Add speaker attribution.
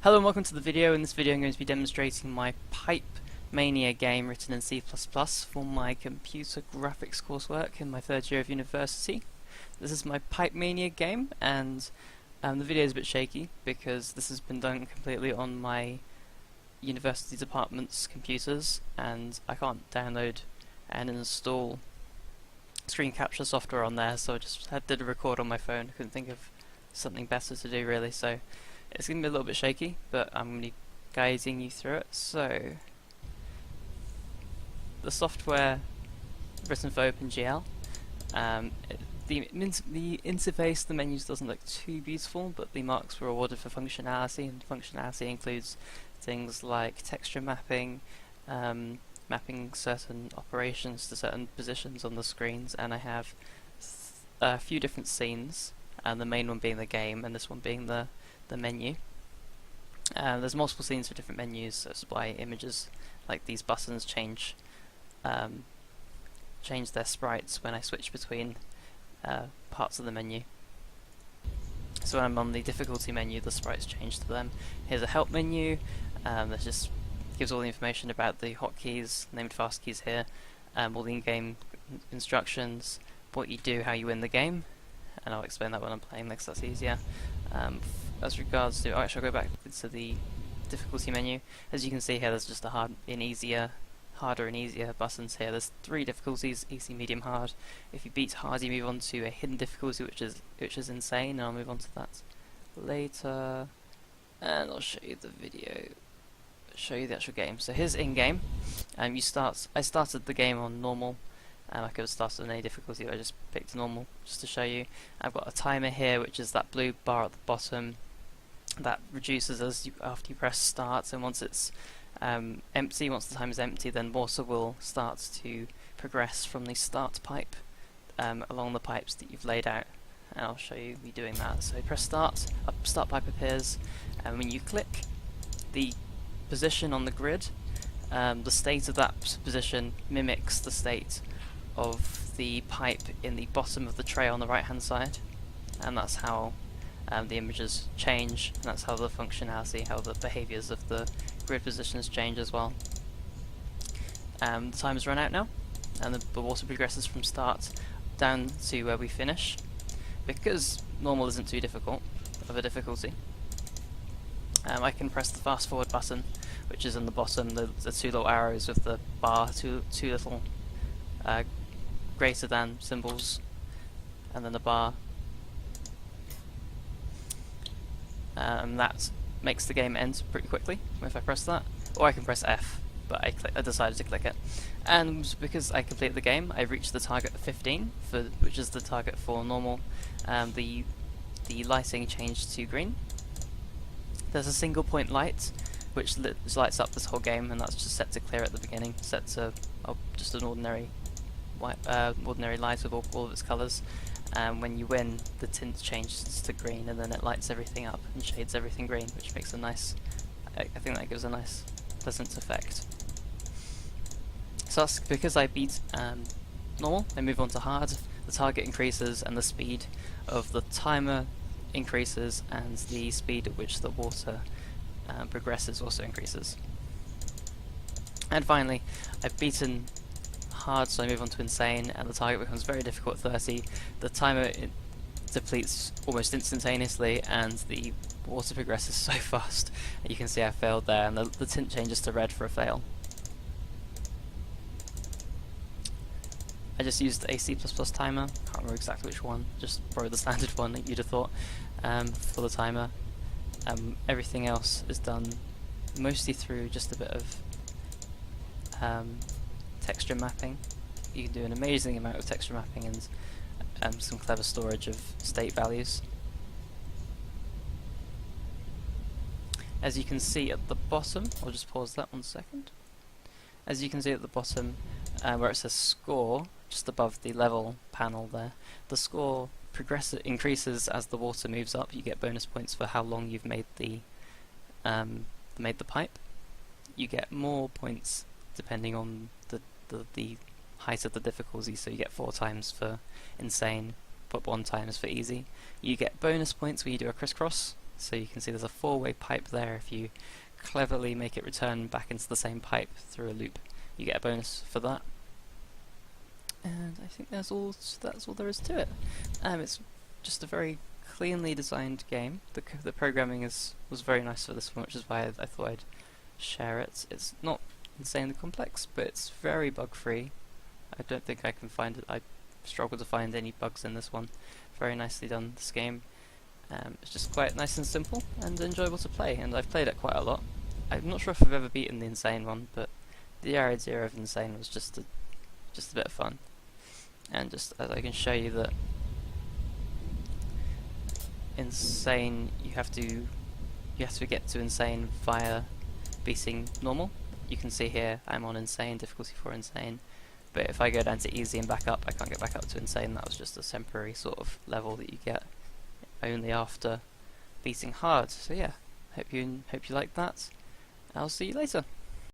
Speaker 1: Hello and welcome to the video. In this video I'm going to be demonstrating my Pipemania game written in C++ for my computer graphics coursework in my third year of university. This is my Pipemania game, and the video is a bit shaky because this has been done completely on my university department's computers and I can't download and install screen capture software on there, so I just did a record on my phone. I couldn't think of something better to do really, so it's going to be a little bit shaky, but I'm going to be guiding you through it. So, the software written for OpenGL, the interface, the menus doesn't look too beautiful, but the marks were awarded for functionality, and functionality includes things like texture mapping, mapping certain operations to certain positions on the screens, and I have a few different scenes, and the main one being the game, and this one being the menu. There's multiple scenes for different menus, so that's why images like these buttons change their sprites when I switch between parts of the menu. So when I'm on the difficulty menu, the sprites change to them. Here's a help menu that just gives all the information about the hotkeys, named fast keys here, all the in-game instructions, what you do, how you win the game, and I'll explain that when I'm playing next, that's easier. As regards to, actually I'll go back to the difficulty menu. As you can see here, there's just a harder and easier buttons here. There's 3 difficulties: easy, medium, hard. If you beat hard, you move on to a hidden difficulty, which is insane, and I'll move on to that later. And I'll show you the video, show you the actual game. So here's in-game. I started the game on normal. I could have started on any difficulty, but I just picked normal just to show you. I've got a timer here, which is that blue bar at the bottom. That reduces after you press start, and once it's empty, once the time is empty, then water will start to progress from the start pipe along the pipes that you've laid out. And I'll show you me doing that. So press start, a start pipe appears, and when you click the position on the grid, the state of that position mimics the state of the pipe in the bottom of the tray on the right hand side, and that's how the images change, and that's how the functionality, how the behaviours of the grid positions change as well. The time has run out now, and the water progresses from start down to where we finish. Because normal isn't too difficult of a difficulty, I can press the fast forward button, which is in the bottom, the 2 little arrows with the bar, two little greater than symbols, and then a bar. That makes the game end pretty quickly if I press that, or I can press F, but I decided to click it. And because I completed the game, I reached the target of 15, which is the target for normal. The lighting changed to green. There's a single point light which lights up this whole game, and that's just set to clear at the beginning, set to just an ordinary light with all of its colours. When you win, the tint changes to green, and then it lights everything up and shades everything green, which makes a nice, I think that gives a nice pleasant effect. So that's because I beat normal. I move on to hard. The target increases and the speed of the timer increases, and the speed at which the water progresses also increases. And finally, I've beaten hard, so I move on to insane, and the target becomes very difficult at 30. The timer depletes almost instantaneously, and the water progresses so fast. You can see I failed there, and the tint changes to red for a fail. I just used a C++ timer, can't remember exactly which one, just probably the standard one that you'd have thought for the timer. Everything else is done mostly through just a bit of texture mapping. You can do an amazing amount of texture mapping and some clever storage of state values. As you can see at the bottom, I'll just pause that 1 second. As you can see at the bottom, where it says score, just above the level panel there, the score increases as the water moves up. You get bonus points for how long you've made the pipe. You get more points depending on the height of the difficulty, so you get 4 times for insane, but 1 times for easy. You get bonus points when you do a crisscross, So you can see there's a four-way pipe there. If you cleverly make it return back into the same pipe through a loop, you get a bonus for that. And I think that's all there is to it. It's just a very cleanly designed game. The programming was very nice for this one, which is why I thought I'd share it. It's not insanely complex, but it's very bug-free. I don't think I can find it. I struggle to find any bugs in this one. Very nicely done, this game. It's just quite nice and simple and enjoyable to play, and I've played it quite a lot. I'm not sure if I've ever beaten the Insane one, but the idea of Insane was just a bit of fun. And just as I can show you that Insane, you have to get to Insane via beating normal. You can see here I'm on Insane, difficulty 4 Insane, but if I go down to easy and back up, I can't get back up to Insane. That was just a temporary sort of level that you get only after beating hard. So yeah, hope you like that. I'll see you later.